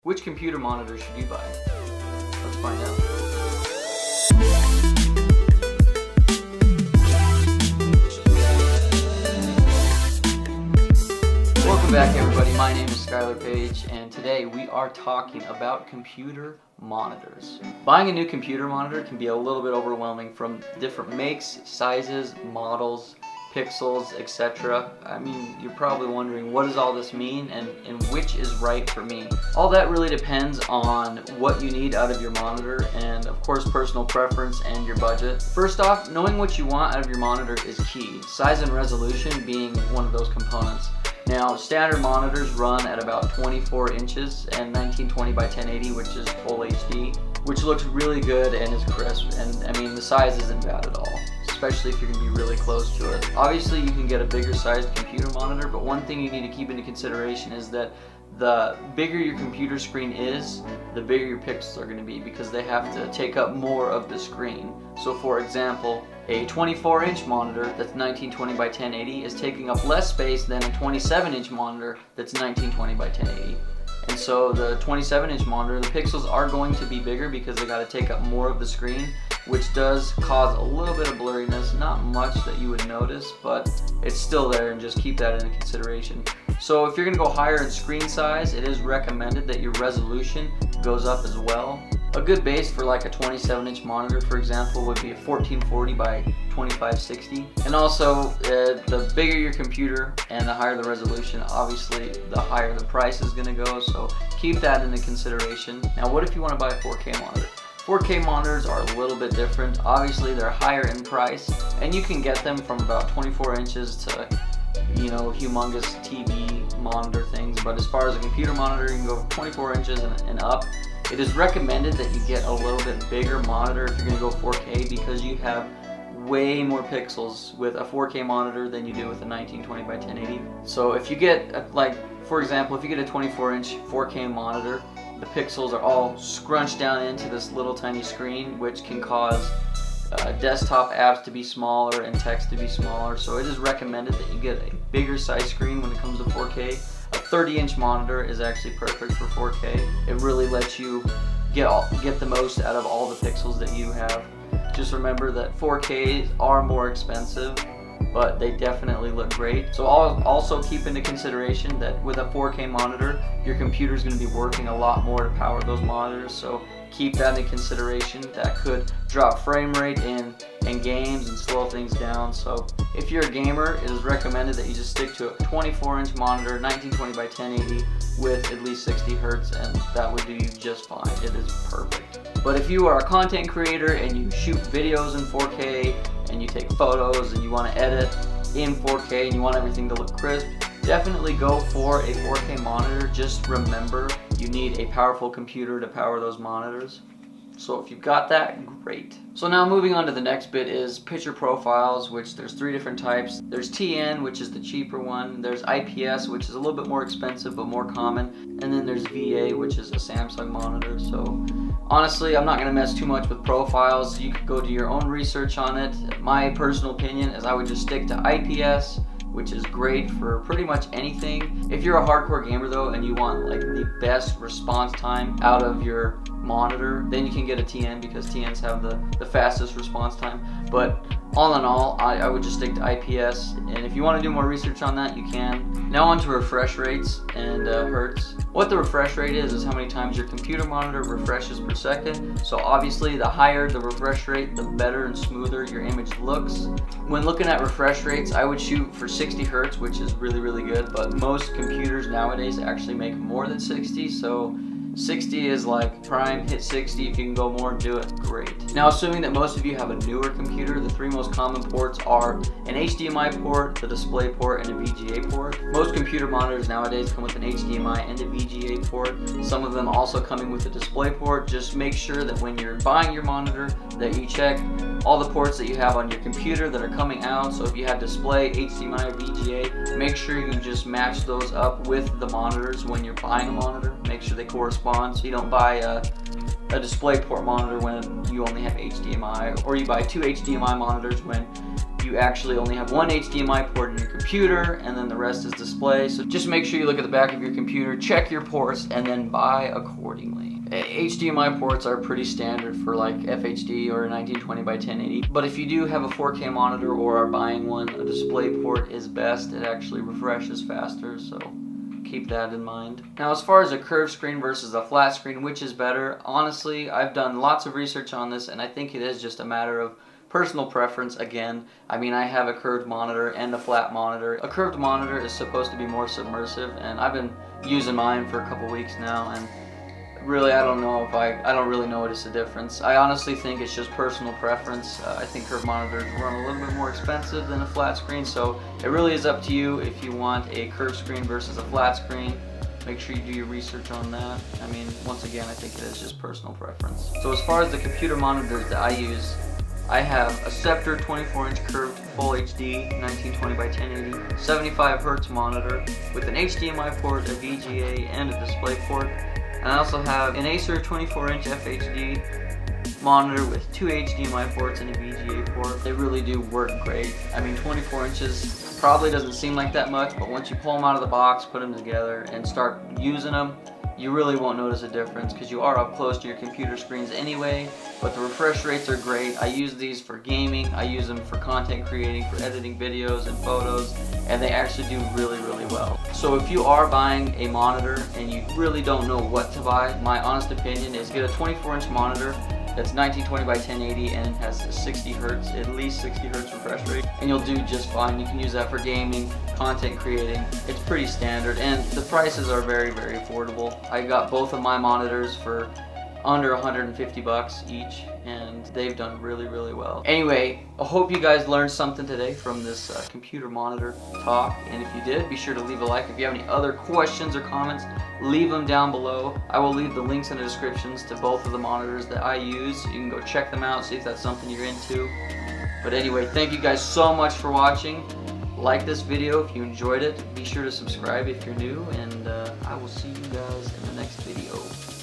Which computer monitor should you buy? Let's find out. Welcome back everybody, my name is Skylar Page and today we are talking about computer monitors. Buying a new computer monitor can be a little bit overwhelming from different makes, sizes, models, pixels, etc. I mean, you're probably wondering what does all this mean and which is right for me. All that really depends on what you need out of your monitor and of course personal preference and your budget. First off, knowing what you want out of your monitor is key, size and resolution being one of those components. Now, standard monitors run at about 24 inches and 1920 by 1080, which is full HD, which looks really good and is crisp, and I mean the size isn't bad at all, especially if you're going to be really close to it. Obviously you can get a bigger sized computer monitor, but one thing you need to keep into consideration is that the bigger your computer screen is, the bigger your pixels are going to be because they have to take up more of the screen. So for example, a 24-inch monitor that's 1920 by 1080 is taking up less space than a 27-inch monitor that's 1920 by 1080. And so the 27-inch monitor, the pixels are going to be bigger because they got to take up more of the screen, which does cause a little bit of blurriness, not much that you would notice, but it's still there, and just keep that into consideration. So if you're going to go higher in screen size, it is recommended that your resolution goes up as well. A good base for like a 27-inch monitor, for example, would be a 1440 by 2560. And also, the bigger your computer and the higher the resolution, obviously the higher the price is going to go, so keep that into consideration. Now, what if you want to buy a 4K monitor? 4K monitors are a little bit different. Obviously, they're higher in price, and you can get them from about 24 inches to, you know, humongous TV monitor things. But as far as a computer monitor, you can go 24 inches and up. It is recommended that you get a little bit bigger monitor if you're going to go 4K because you have way more pixels with a 4K monitor than you do with a 1920 by 1080. So if you get, like, for example, if you get a 24-inch 4K monitor, the pixels are all scrunched down into this little tiny screen, which can cause desktop apps to be smaller and text to be smaller. So it is recommended that you get a bigger size screen when it comes to 4K. A 30-inch monitor is actually perfect for 4K. It really lets you get the most out of all the pixels that you have. Just remember that 4Ks are more expensive, but they definitely look great. So also keep into consideration that with a 4K monitor, your computer is going to be working a lot more to power those monitors, so keep that in consideration. That could drop frame rate in games and slow things down. So if you're a gamer, it is recommended that you just stick to a 24-inch monitor, 1920 by 1080 with at least 60 Hertz, and that would do you just fine. It is perfect. But if you are a content creator and you shoot videos in 4K and you take photos and you want to edit in 4K and you want everything to look crisp, definitely go for a 4K monitor. Just remember, you need a powerful computer to power those monitors. So if you've got that, great. So now moving on to the next bit is picture profiles, which there's 3 different types. There's TN, which is the cheaper one. There's IPS, which is a little bit more expensive but more common. And then there's VA, which is a Samsung monitor. So honestly, I'm not going to mess too much with profiles. You could go do your own research on it. My personal opinion is I would just stick to IPS, which is great for pretty much anything. If you're a hardcore gamer though and you want like the best response time out of your monitor, then you can get a TN because TNs have the fastest response time. But all in all, I would just stick to IPS, and if you want to do more research on that, you can. Now on to refresh rates and Hertz. What the refresh rate is how many times your computer monitor refreshes per second. So obviously the higher the refresh rate, the better and smoother your image looks. When looking at refresh rates, I would shoot for 60 Hertz, which is really, really good, but most computers nowadays actually make more than 60, so 60 is like prime. Hit 60. If you can go more, do it, great. Now assuming that most of you have a newer computer, the 3 most common ports are an HDMI port, the display port, and a VGA port. Most computer monitors nowadays come with an HDMI and a VGA port. Some of them also coming with a display port. Just make sure that when you're buying your monitor that you check all the ports that you have on your computer that are coming out. So if you have display, HDMI, or VGA, make sure you just match those up with the monitors when you're buying a monitor. Make sure they correspond, so you don't buy a DisplayPort monitor when you only have HDMI, or you buy 2 HDMI monitors when you actually only have one HDMI port in your computer, and then the rest is display. So just make sure you look at the back of your computer, check your ports, and then buy accordingly. HDMI ports are pretty standard for like FHD or 1920 by 1080, but if you do have a 4K monitor or are buying one, a display port is best. It actually refreshes faster, so keep that in mind. Now, as far as a curved screen versus a flat screen, which is better? Honestly, I've done lots of research on this, and I think it is just a matter of personal preference. Again, I mean, I have a curved monitor and a flat monitor. A curved monitor is supposed to be more submersive, and I've been using mine for a couple weeks now, and really, I don't really notice a difference. I honestly think it's just personal preference. I think curved monitors run a little bit more expensive than a flat screen, so it really is up to you if you want a curved screen versus a flat screen. Make sure you do your research on that. I mean, once again, I think it is just personal preference. So as far as the computer monitors that I use, I have a Sceptre 24-inch curved Full HD 1920 by 1080 75 Hz monitor with an HDMI port, a VGA, and a display port. And I also have an Acer 24-inch FHD monitor with 2 HDMI ports and a VGA port. They really do work great. I mean, 24 inches probably doesn't seem like that much, but once you pull them out of the box, put them together, and start using them, you really won't notice a difference because you are up close to your computer screens anyway. But the refresh rates are great. I use these for gaming, I use them for content creating, for editing videos and photos, and they actually do really, really well. So if you are buying a monitor and you really don't know what to buy, my honest opinion is get a 24-inch monitor that's 1920 by 1080 and has 60 Hertz, at least 60 Hertz refresh rate, and you'll do just fine. You can use that for gaming, content creating. It's pretty standard, and the prices are very, very affordable. I got both of my monitors for under 150 bucks each, and they've done really, really well. Anyway, I hope you guys learned something today from this computer monitor talk, and if you did, be sure to leave a like. If you have any other questions or comments, leave them down below. I will leave the links in the descriptions to both of the monitors that I use. You can go check them out, see if that's something you're into. But anyway, thank you guys so much for watching. Like this video if you enjoyed it. Be sure to subscribe if you're new, and I will see you guys in the next video.